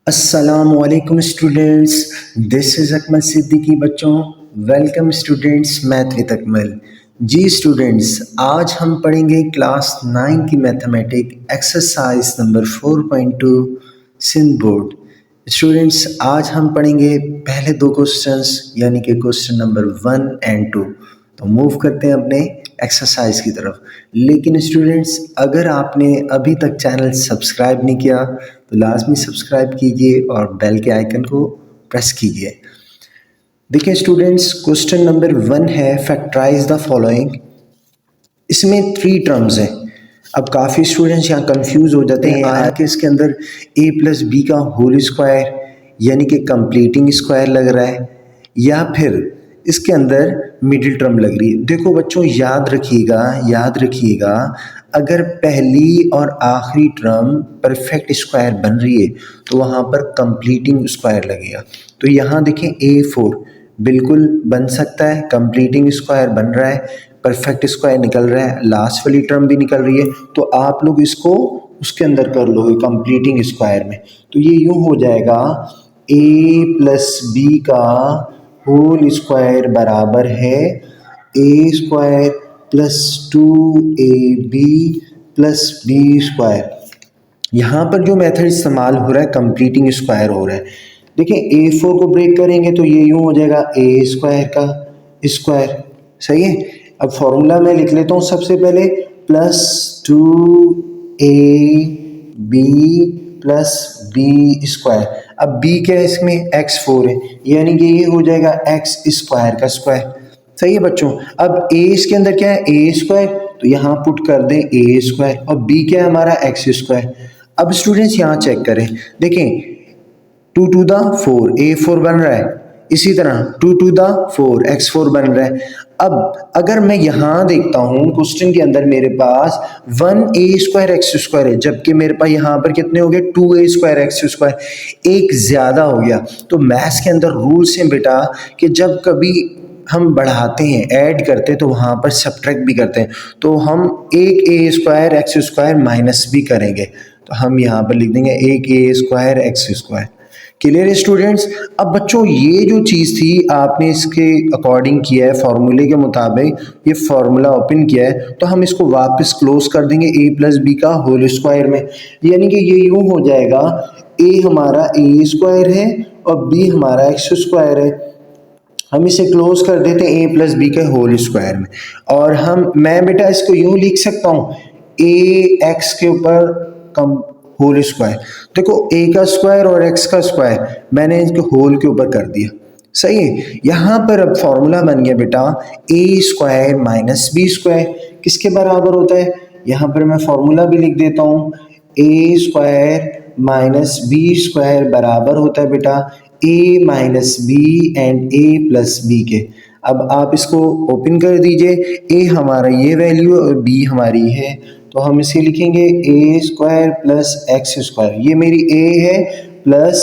अस्सलामुअलैकुम students, this is Akmal Siddiqui बच्चों। Welcome students math with Akmal. जी स्टूडेंट्स, आज हम पढ़ेंगे क्लास 9 की mathematic exercise number 4.2 Sindh board. Students, आज हम पढ़ेंगे पहले दो क्वेश्चंस यानी कि क्वेश्चन नंबर 1 एंड 2। तो मूव करते हैं अपने एक्सरसाइज की तरफ। लेकिन स्टूडेंट्स, अगर आपने अभी तक चैनल सब्सक्राइब नहीं किया तो लाजमी सब्सक्राइब कीजिए और बेल के आइकन को प्रेस कीजिए। देखिए स्टूडेंट्स, क्वेश्चन नंबर 1 है फैक्टराइज द फॉलोइंग। इसमें 3 टर्म्स हैं। अब काफ़ी स्टूडेंट्स यहाँ कंफ्यूज हो जाते हैं आया कि इसके अंदर a प्लस बी का होल स्क्वायर यानी कि कंप्लीटिंग स्क्वायर लग रहा है या फिर इसके अंदर मिडिल टर्म लग रही है। देखो बच्चों, याद रखिएगा, अगर पहली और आखिरी टर्म परफेक्ट स्क्वायर बन रही है तो वहाँ पर कंप्लीटिंग स्क्वायर लगेगा। तो यहाँ देखें A4 बिल्कुल बन सकता है, कंप्लीटिंग स्क्वायर बन रहा है, परफेक्ट स्क्वायर निकल रहा है, लास्ट वाली टर्म भी निकल रही है। तो आप लोग इसको उसके अंदर कर लोगे कंप्लीटिंग स्क्वायर में। तो ये यूं हो जाएगा a प्लस बी का होल स्क्वायर बराबर है a square plus 2ab plus B square. यहाँ पर जो मेथड इस्तेमाल हो रहा है कंप्लीटिंग स्क्वायर हो रहा है। देखिए A4 को ब्रेक करेंगे तो ये यूं हो जाएगा a स्क्वायर का स्क्वायर। सही है। अब फॉर्मूला मैं लिख लेता हूँ सबसे पहले, plus 2ab plus B square. अब b क्या है इसमें, x4 है, यानी कि ये हो जाएगा x स्क्वायर का स्क्वायर। सही है बच्चों। अब a इसके अंदर क्या है, a स्क्वायर, तो यहाँ पुट कर दें a स्क्वायर, और b क्या है हमारा, x स्क्वायर। अब स्टूडेंट्स यहाँ चेक करें, देखें 2 टू द 4 a4 बन रहा है, इसी तरह 2 टू द 4 x4 बन रहा है। अब अगर मैं यहाँ देखता हूँ क्वेश्चन के अंदर मेरे पास 1a स्क्वायर एक्स स्क्वायर है, जबकि मेरे पास यहाँ पर कितने हो गए, 2a स्क्वायर एक्स स्क्वायर, एक ज़्यादा हो गया। तो मैथ्स के अंदर रूल्स हैं बेटा कि जब कभी हम बढ़ाते हैं, ऐड करते हैं, तो वहाँ पर सब्ट्रैक्ट भी करते हैं। तो हम एक a square x square minus भी करेंगे, तो हम यहाँ पर लिख देंगे एक a square x square. Clear है स्टूडेंट्स। अब बच्चों ये जो चीज़ थी आपने इसके अकॉर्डिंग किया है, फार्मूले के मुताबिक ये फार्मूला ओपन किया है, तो हम इसको वापस क्लोज कर देंगे a प्लस बी का होल स्क्वायर में। यानी कि ये यूं हो जाएगा, a हमारा a स्क्वायर है और b हमारा एक्स स्क्वायर है। हम इसे क्लोज कर देते हैं a प्लस बी के होल स्क्वायर में, और मैं बेटा इसको यूं लिख सकता हूँ a x के ऊपर कम होल स्क्वायर। देखो a का स्क्वायर और x का स्क्वायर मैंने इसके होल के ऊपर कर दिया। सही है। यहाँ पर अब फॉर्मूला बन गया बेटा a square minus B square किसके बराबर होता है। यहाँ पर मैं फॉर्मूला भी लिख देता हूँ, a square minus B square बराबर होता है बेटा a minus B and a plus B के। अब आप इसको ओपन कर दीजिए, a हमारा ये वैल्यू है और b हमारी है, तो हम इसे लिखेंगे a square plus x square. ये मेरी a है प्लस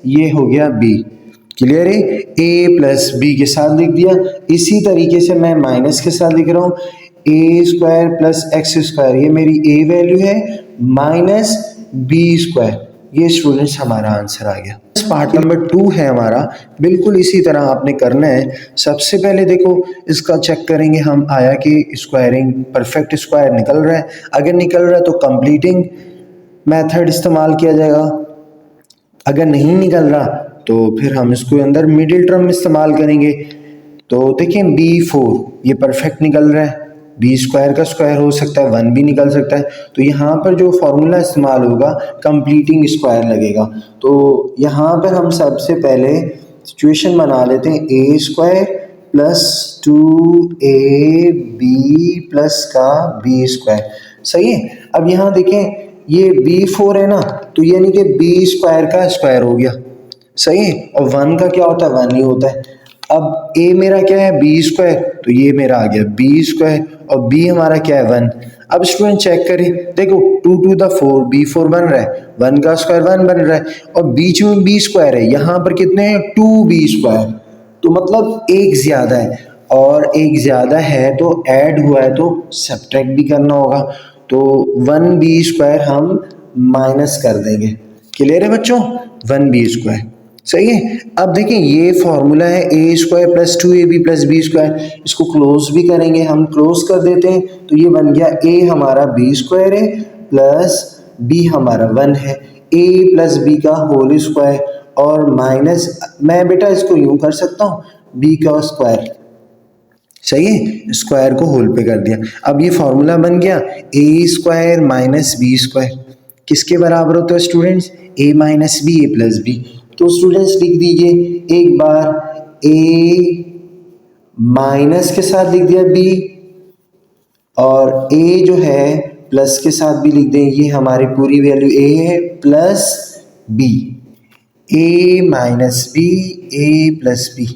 ये हो गया b। क्लियर है। a प्लस बी के साथ लिख दिया। इसी तरीके से मैं माइनस के साथ लिख रहा हूँ a square plus x square, ये मेरी a वैल्यू है माइनस b स्क्वायर। ये स्टूडेंट्स हमारा आंसर आ गया। पार्ट नंबर 2 है हमारा, बिल्कुल इसी तरह आपने करना है। सबसे पहले देखो इसका चेक करेंगे हम, आया कि स्क्वायरिंग परफेक्ट स्क्वायर निकल रहा है। अगर निकल रहा है तो कंप्लीटिंग मेथड इस्तेमाल किया जाएगा, अगर नहीं निकल रहा तो फिर हम इसको अंदर मिडिल टर्म इस्तेमाल करेंगे। तो देखिए b4 ये परफेक्ट निकल रहा है, बी स्क्वायर का स्क्वायर हो सकता है, 1 भी निकल सकता है। तो यहाँ पर जो फॉर्मूला इस्तेमाल होगा कंप्लीटिंग स्क्वायर लगेगा। तो यहाँ पर हम सबसे पहले सिचुएशन बना लेते हैं, a square plus 2ab plus का b स्क्वायर। सही है। अब यहाँ देखें ये b4 है ना, तो यानी कि b स्क्वायर का स्क्वायर हो गया। सही है। और 1 का क्या होता है, 1 ही होता है। अब a मेरा क्या है, बी स्क्वायर, तो ये मेरा आ गया बी स्क्वायर, और b हमारा क्या है, 1। अब स्टूडेंट चेक करें, देखो 2 टू द 4 b4 बन रहा है, 1 का स्क्वायर 1 बन रहा है, और बीच में b स्क्वायर है, यहाँ पर कितने हैं 2b स्क्वायर, तो मतलब एक ज़्यादा है, और एक ज़्यादा है तो ऐड हुआ है तो सब्ट्रैक्ट भी करना होगा। तो 1b स्क्वायर हम माइनस कर देंगे। क्लियर है बच्चों। 1b²। सही है। अब देखिए ये फॉर्मूला है a² plus 2ab plus b², इसको क्लोज भी करेंगे, हम क्लोज कर देते हैं तो ये बन गया a हमारा b² है प्लस b हमारा 1 है, a प्लस b का होल स्क्वायर और माइनस, मैं बेटा इसको यूं कर सकता हूँ b का स्क्वायर। सही है, स्क्वायर को होल पे कर दिया। अब ये फॉर्मूला बन गया a² माइनस b², किसके बराबर होता है students, a minus B A plus B. तो स्टूडेंट्स लिख दीजिए एक बार a माइनस के साथ लिख दिया b और a जो है प्लस के साथ भी लिख दें, ये हमारी पूरी वैल्यू a है plus b, a minus B A plus B.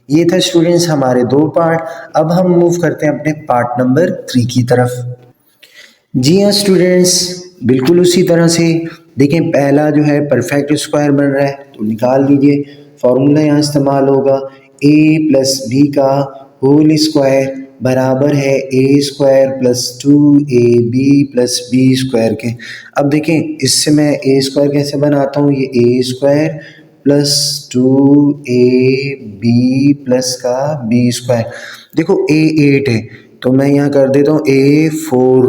ये था स्टूडेंट्स हमारे दो पार्ट। अब हम मूव करते हैं अपने पार्ट नंबर 3 की तरफ। जी हाँ स्टूडेंट्स, बिल्कुल उसी तरह से देखें, पहला जो है परफेक्ट स्क्वायर बन रहा है तो निकाल लीजिए, फॉर्मूला यहाँ इस्तेमाल होगा a प्लस बी का होल स्क्वायर बराबर है a² plus 2ab plus b² के। अब देखें इससे मैं a² कैसे बनाता हूँ, ये a² प्लस 2ab प्लस का b²। देखो a 8 है तो मैं यहाँ कर देता हूँ a 4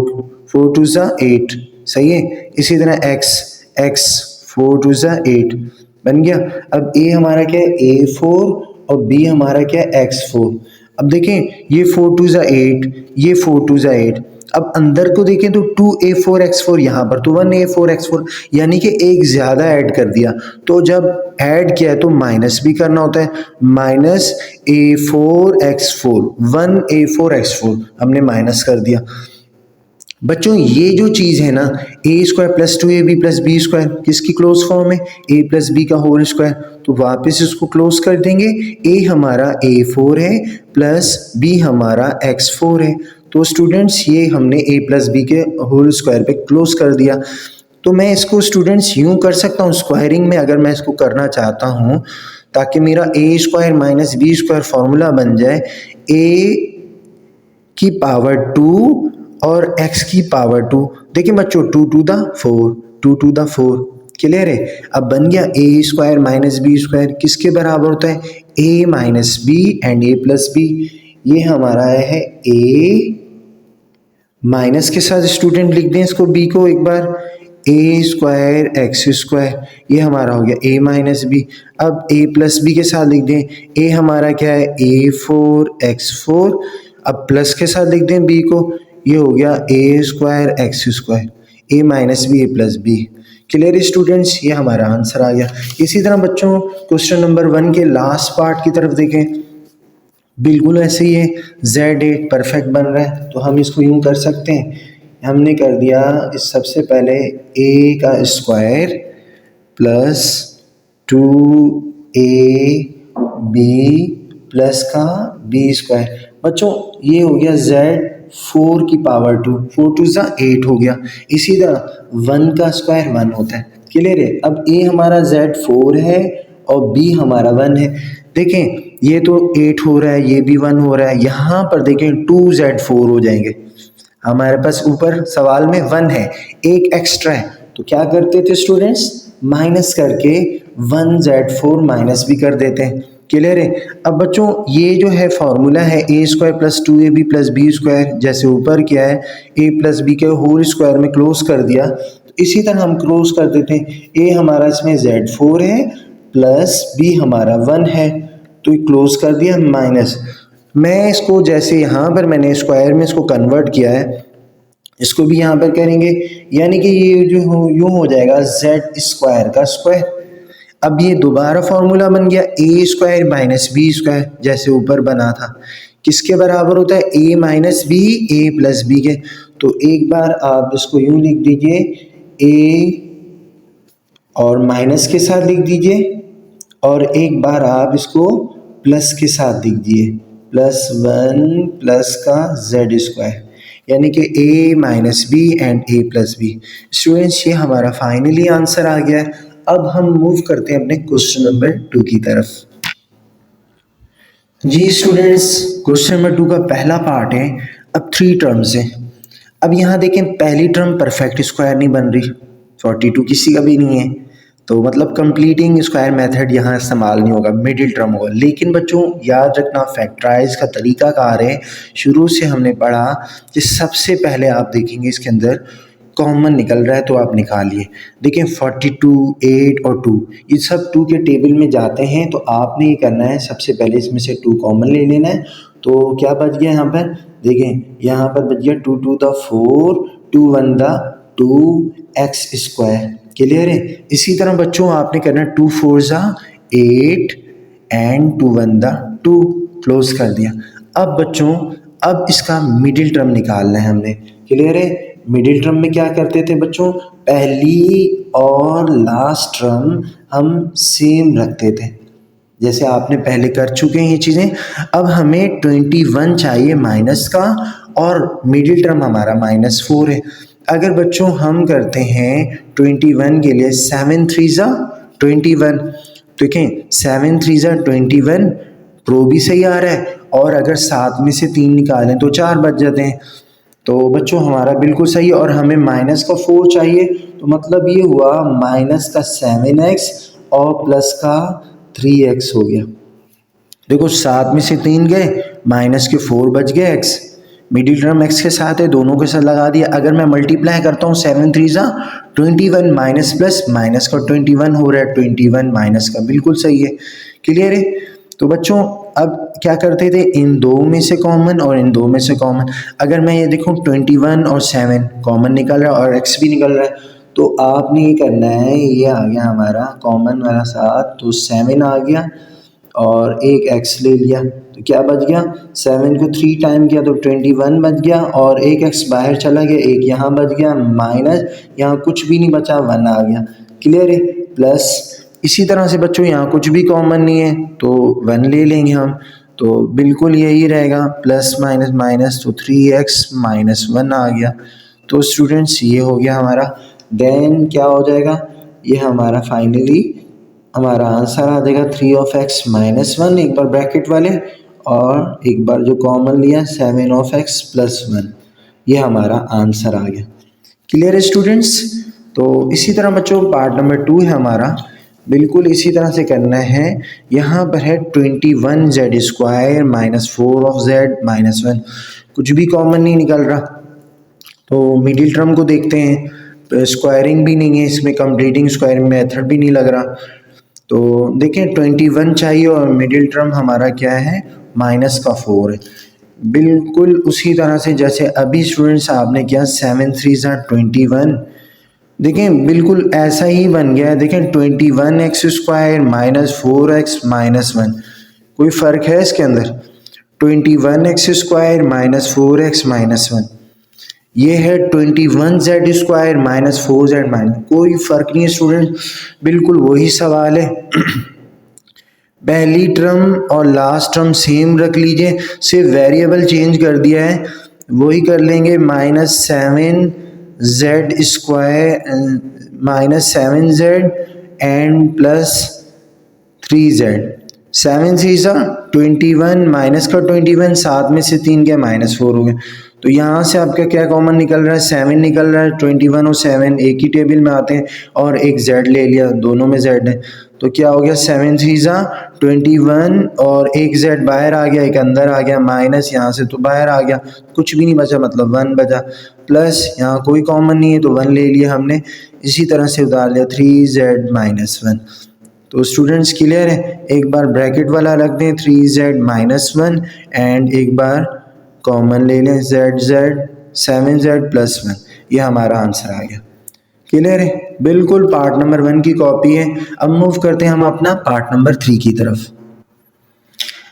2 ज़ा 8। सही है। इसी तरह x 4 2 ज़ा 8 बन गया। अब a हमारा क्या है a4 और b हमारा क्या है x4। अब देखें ये 4 2 ज़ा 8, ये 4 2 ज़ा 8। अब अंदर को देखें तो 2a4 x4 यहाँ पर तो 1a4 x4, यानी कि एक ज़्यादा ऐड कर दिया। तो जब ऐड किया तो माइनस भी करना होता है, minus a4 x4, 1a4 x4 हमने माइनस कर दिया। बच्चों ये जो चीज़ है ना a² plus 2ab plus b² किसकी क्लोज फॉर्म है, a प्लस बी का होल स्क्वायर, तो वापस इसको क्लोज कर देंगे। a हमारा a4 है प्लस b हमारा x4 है। तो स्टूडेंट्स ये हमने a प्लस बी के होल स्क्वायर पे क्लोज कर दिया। तो मैं इसको स्टूडेंट्स यूं कर सकता हूँ स्क्वायरिंग में, अगर मैं इसको करना चाहता हूँ ताकि मेरा a² माइनस b² फॉर्मूला बन जाए a की पावर 2 और x की पावर 2। देखिए बच्चों 2 to the 4, 2 to the 4 clear है। अब बन गया a² माइनस b² किसके बराबर होता है, a minus B and a plus B. ये हमारा है a माइनस के साथ स्टूडेंट लिख दें इसको b को एक बार, a² x², ये हमारा हो गया a माइनस बी। अब a प्लस बी के साथ लिख दें, a हमारा क्या है a4 x4, अब प्लस के साथ लिख दें b को, ये हो गया a² x², a minus B A plus B. Clear students, ये हमारा आंसर आ गया। इसी तरह बच्चों क्वेश्चन नंबर 1 के लास्ट पार्ट की तरफ देखें, बिल्कुल ऐसे ही है, z8 परफेक्ट बन रहा है तो हम इसको यूं कर सकते हैं, हमने कर दिया इस सबसे पहले a का स्क्वायर प्लस 2ab प्लस का b²। बच्चों ये हो गया z4 की पावर 2, 4 2 ज़ा 8 हो गया। इसी तरह 1 का स्क्वायर 1 होता है। क्लियर है। अब a हमारा z4 है और b हमारा 1 है। देखें ये तो 8 हो रहा है, ये भी 1 हो रहा है, यहाँ पर देखें 2z4 हो जाएंगे। हमारे पास ऊपर सवाल में 1 है, एक एक्स्ट्रा है, तो क्या करते थे स्टूडेंट्स, माइनस करके 1z4 माइनस भी कर देते हैं। क्लियर है। अब बच्चों ये जो है फॉर्मूला है a² plus 2ab plus b², जैसे ऊपर किया है a प्लस बी के होल स्क्वायर में क्लोज कर दिया, तो इसी तरह हम क्लोज कर देते हैं। a हमारा इसमें z4 है प्लस b हमारा 1 है, तो क्लोज कर दिया माइनस। मैं इसको जैसे यहाँ पर मैंने स्क्वायर में इसको कन्वर्ट किया है, इसको भी यहाँ पर करेंगे, यानी कि ये जो यूं हो जाएगा z² का स्क्वायर। अब ये दोबारा फॉर्मूला बन गया a² माइनस b², जैसे ऊपर बना था, किसके बराबर होता है, a minus B A plus B के। तो एक बार आप इसको यूं लिख दीजिए, a और माइनस के साथ लिख दीजिए, और एक बार आप इसको प्लस के साथ लिख दिए, प्लस 1 प्लस का z², यानी कि a minus B and a plus B. Students ये हमारा फाइनली आंसर आ गया है। अब हम मूव करते हैं अपने क्वेश्चन नंबर 2 की तरफ। जी स्टूडेंट्स क्वेश्चन नंबर 2 का पहला पार्ट है, अब 3 टर्म्स हैं। अब यहाँ देखें पहली टर्म परफेक्ट स्क्वायर नहीं बन रही, 42 किसी का भी नहीं है, तो मतलब कंप्लीटिंग स्क्वायर मेथड यहाँ इस्तेमाल नहीं होगा, मिडिल टर्म होगा। लेकिन बच्चों याद रखना फैक्टराइज का तरीकाकार है, शुरू से हमने पढ़ा कि सबसे पहले आप देखेंगे इसके अंदर कॉमन निकल रहा है तो आप निकालिए। देखिए 42, 8 और 2 ये सब 2 के टेबल में जाते हैं, तो आपने ये करना है सबसे पहले इसमें से 2 कॉमन ले लेना है। तो क्या बच गया यहाँ पर, देखें यहाँ पर बच गया 2 2 the 4, 2 1 the 2x square. Clear है। इसी तरह बच्चों आपने करना 2 4 ज़ा 8 एंड 2 1 द 2, क्लोज कर दिया। अब बच्चों अब इसका मिडिल टर्म निकालना है हमने। क्लियर है। मिडिल टर्म में क्या करते थे बच्चों, पहली और लास्ट टर्म हम सेम रखते थे, जैसे आपने पहले कर चुके हैं ये चीज़ें। अब हमें 21 चाहिए माइनस का, और मिडिल टर्म हमारा -4 है। अगर बच्चों हम करते हैं 21 के लिए 7 3 ज़ा 21, देखें 7 3 ज़ा 21, प्रो भी सही आ रहा है, और अगर 7 में से 3 निकालें तो 4 बच जाते हैं। तो बच्चों हमारा बिल्कुल सही है। और हमें माइनस का 4 चाहिए, तो मतलब ये हुआ माइनस का 7x और प्लस का 3x हो गया। देखो 7 में से 3 गए, माइनस के 4 बच गए x, मिडिल टर्म x के साथ है, दोनों के साथ लगा दिया। अगर मैं मल्टीप्लाई करता हूँ 7 3 ज़ा 21, माइनस प्लस माइनस का 21 हो रहा है, 21 माइनस का, बिल्कुल सही है। क्लियर है। तो बच्चों अब क्या करते थे, इन दो में से कॉमन और इन दो में से कॉमन। अगर मैं ये देखूं 21 और 7 कॉमन निकल रहा है और x भी निकल रहा है, तो आपने ये करना है, ये आ गया हमारा कॉमन वाला साथ, तो 7 आ गया और एक x ले लिया, तो क्या बच गया, 7 को 3 टाइम किया तो 21 बच गया, और एक x बाहर चला गया, एक यहाँ बच गया, माइनस यहाँ कुछ भी नहीं बचा, 1 आ गया। क्लियर है। प्लस इसी तरह से बच्चों यहाँ कुछ भी कॉमन नहीं है तो 1 ले लेंगे हम, तो बिल्कुल यही रहेगा, प्लस माइनस माइनस, तो 3x माइनस 1 आ गया। तो स्टूडेंट्स ये हो गया हमारा। देन क्या हो जाएगा, ये हमारा फाइनली हमारा आंसर आ जाएगा 3 ऑफ x माइनस 1, एक बार ब्रैकेट वाले, और एक बार जो कॉमन लिया 7 ऑफ x प्लस 1, ये हमारा आंसर आ गया। क्लियर है स्टूडेंट्स। तो इसी तरह बच्चों पार्ट नंबर 2 है हमारा, बिल्कुल इसी तरह से करना है। यहाँ पर है 21z square minus 4 of z minus 1, कुछ भी कॉमन नहीं निकल रहा, तो मिडिल टर्म को देखते हैं, तो स्क्वायरिंग भी नहीं है इसमें, कंप्लीटिंग स्क्वायर मेथड भी नहीं लग रहा। तो देखें 21 चाहिए और मिडिल टर्म हमारा क्या है, माइनस का 4 है। बिल्कुल उसी तरह से जैसे अभी स्टूडेंट्स आपने किया 7 3 ज़ा 21, देखें बिल्कुल ऐसा ही बन गया है। देखें 21x square minus 4x minus 1, कोई फ़र्क है इसके अंदर, 21x square minus 4x minus 1, ये है 21z square minus 4z minus, कोई फ़र्क नहीं है स्टूडेंट, बिल्कुल वही सवाल है। पहली टर्म और लास्ट टर्म सेम रख लीजिए, सिर्फ वेरिएबल चेंज कर दिया है, वही कर लेंगे, -7z square minus 7z and plus 3z, 7 3 ज़ा 21 माइनस का 21, 7 में से 3 गया -4 हो गया। तो यहाँ से आपका क्या कॉमन निकल रहा है, 7 निकल रहा है, 21 और 7 एक ही टेबल में आते हैं, और एक z ले लिया, दोनों में z है, तो क्या हो गया 7 3 ज़ा 21 और एक z बाहर आ गया, एक अंदर आ गया, माइनस यहाँ से तो बाहर आ गया, कुछ भी नहीं बचा, मतलब 1 बचा, प्लस यहाँ कोई कॉमन नहीं है तो 1 ले लिया हमने, इसी तरह से उतार लिया 3z माइनस 1। तो स्टूडेंट्स क्लियर है। एक बार ब्रैकेट वाला रख दें 3z माइनस 1 एंड एक बार कॉमन ले लें z 7z प्लस 1, ये हमारा आंसर आ गया। क्लियर है। बिल्कुल पार्ट नंबर 1 की कॉपी है। अब मूव करते हैं हम अपना पार्ट नंबर 3 की तरफ।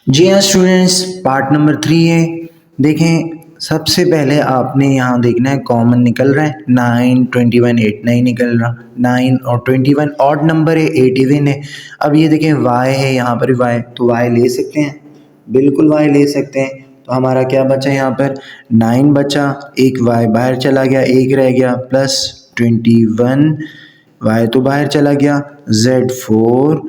जी हाँ स्टूडेंट्स, पार्ट नंबर 3 है। देखें सबसे पहले आपने यहाँ देखना है कॉमन निकल रहा है, 9 21 8 नहीं निकल रहा, 9 और 21 ऑड नंबर है, 8 इवन है। अब ये देखें y है, यहाँ पर y, तो y ले सकते हैं, बिल्कुल y ले सकते हैं। तो हमारा क्या बचा यहाँ पर, 9 बचा, एक y बाहर चला गया, एक रह गया, प्लस 21 y तो बाहर चला गया, z4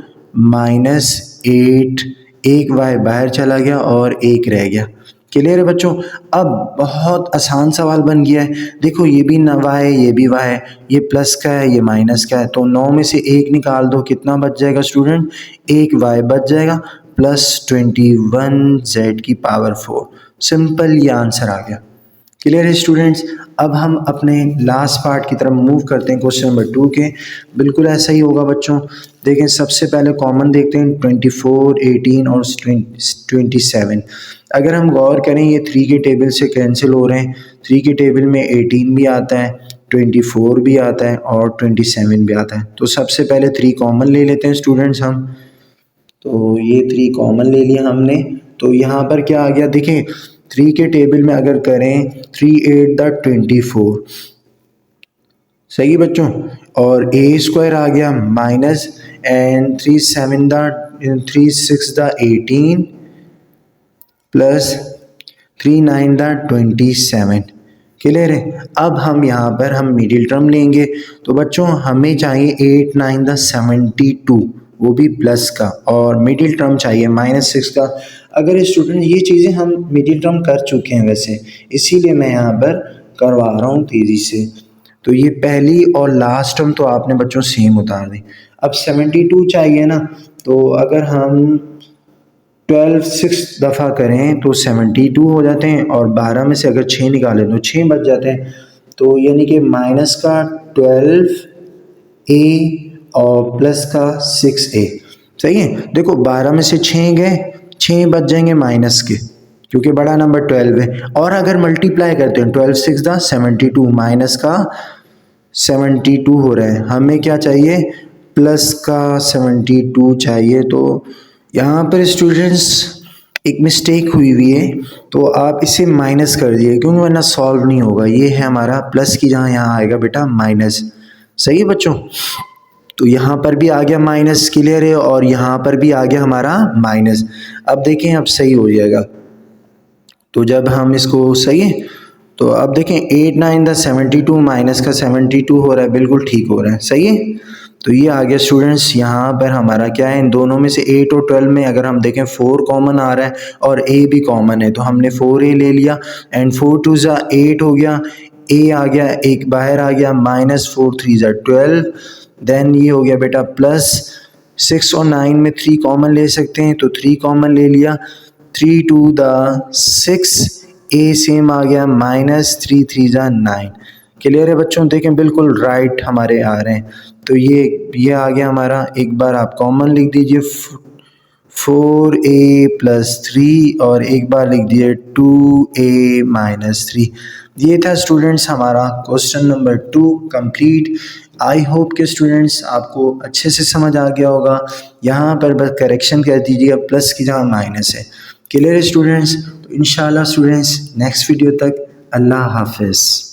माइनस 8, एक y बाहर चला गया और एक रह गया। क्लियर है बच्चों। अब बहुत आसान सवाल बन गया है, देखो ये भी y है, ये भी y है, ये प्लस का है, ये माइनस का है, तो 9 में से 1 निकाल दो, कितना बच जाएगा स्टूडेंट, 1 y बच जाएगा प्लस 21 z की पावर 4। सिंपल ये आंसर आ गया। क्लियर है स्टूडेंट्स। अब हम अपने लास्ट पार्ट की तरफ मूव करते हैं क्वेश्चन नंबर 2 के। बिल्कुल ऐसा ही होगा बच्चों। देखें सबसे पहले कॉमन देखते हैं 24, 18 और 27। अगर हम गौर करें ये 3 के टेबल से कैंसिल हो रहे हैं। 3 के टेबल में 18 भी आता है, 24 भी आता है और 27 भी आता है। तो सबसे पहले 3 कॉमन ले लेते हैं स्टूडेंट्स हम। तो ये 3 कॉमन ले लिया हमने। तो यहाँ पर क्या आ गया, देखिए 3 के टेबल में अगर करें 3 8 द 24, सही बच्चों, और ए स्क्वायर आ गया minus and 3 6 the 18 plus 3 9 the 27। Clear है। अब हम यहाँ पर हम मिडिल टर्म लेंगे, तो बच्चों हमें चाहिए 8 9 द 72, वो भी प्लस का, और मिडिल टर्म चाहिए -6 का। अगर स्टूडेंट ये चीज़ें हम मिडिल टर्म कर चुके हैं वैसे, इसीलिए मैं यहाँ पर करवा रहा हूँ तेज़ी से। तो ये पहली और लास्ट टर्म तो आपने बच्चों सेम उतार दी। अब 72 चाहिए ना, तो अगर हम 12 6 दफ़ा करें तो 72 हो जाते हैं, और 12 में से अगर 6 निकालें तो 6 बच जाते हैं। तो यानी कि माइनस का 12a और प्लस का 6a, सही है। देखो 12 में से 6 गए, 6 बच जाएंगे माइनस के, क्योंकि बड़ा नंबर 12 है। और अगर मल्टीप्लाई करते हैं 12 6 दा 72, माइनस का 72 हो रहा है, हमें क्या चाहिए, प्लस का 72 चाहिए। तो यहाँ पर स्टूडेंट्स एक मिस्टेक हुई है, तो आप इसे माइनस कर दिए, क्योंकि वरना सॉल्व नहीं होगा। ये है हमारा प्लस की जहाँ यहाँ आएगा बेटा माइनस, सही है बच्चों। तो यहाँ पर भी आ गया माइनस, क्लियर है, और यहाँ पर भी आ गया हमारा माइनस। अब देखें अब सही हो जाएगा। तो जब हम इसको, सही है, तो अब देखें 8 9 द 72 माइनस का 72 हो रहा है, बिल्कुल ठीक हो रहा है, सही है। तो ये आ गया स्टूडेंट्स। यहाँ पर हमारा क्या है, इन दोनों में से 8 और 12 में अगर हम देखें 4 कॉमन आ रहा है और a भी कॉमन है, तो हमने 4a ले लिया एंड 4 2 ज़ा 8 हो गया, a आ गया, एक बाहर आ गया, -4 3 ज़ा 12, देन ये हो गया बेटा प्लस 6 और 9 में 3 कॉमन ले सकते हैं, तो 3 कॉमन ले लिया, 3 2 द 6, a सेम आ गया, -3 3 ज़ा 9। क्लियर है बच्चों। देखें बिल्कुल राइट हमारे आ रहे हैं। तो ये आ गया हमारा, एक बार आप कॉमन लिख दीजिए 4a + 3 और एक बार लिख दिए 2a - 3। ये था स्टूडेंट्स हमारा question number 2 complete. I hope के स्टूडेंट्स आपको अच्छे से समझ आ गया होगा। यहाँ पर बस करेक्शन कर दीजिएगा, प्लस की जगह माइनस है। क्लियर है स्टूडेंट्स। तो इंशाल्लाह स्टूडेंट्स नेक्स्ट वीडियो तक अल्लाह हाफिज़।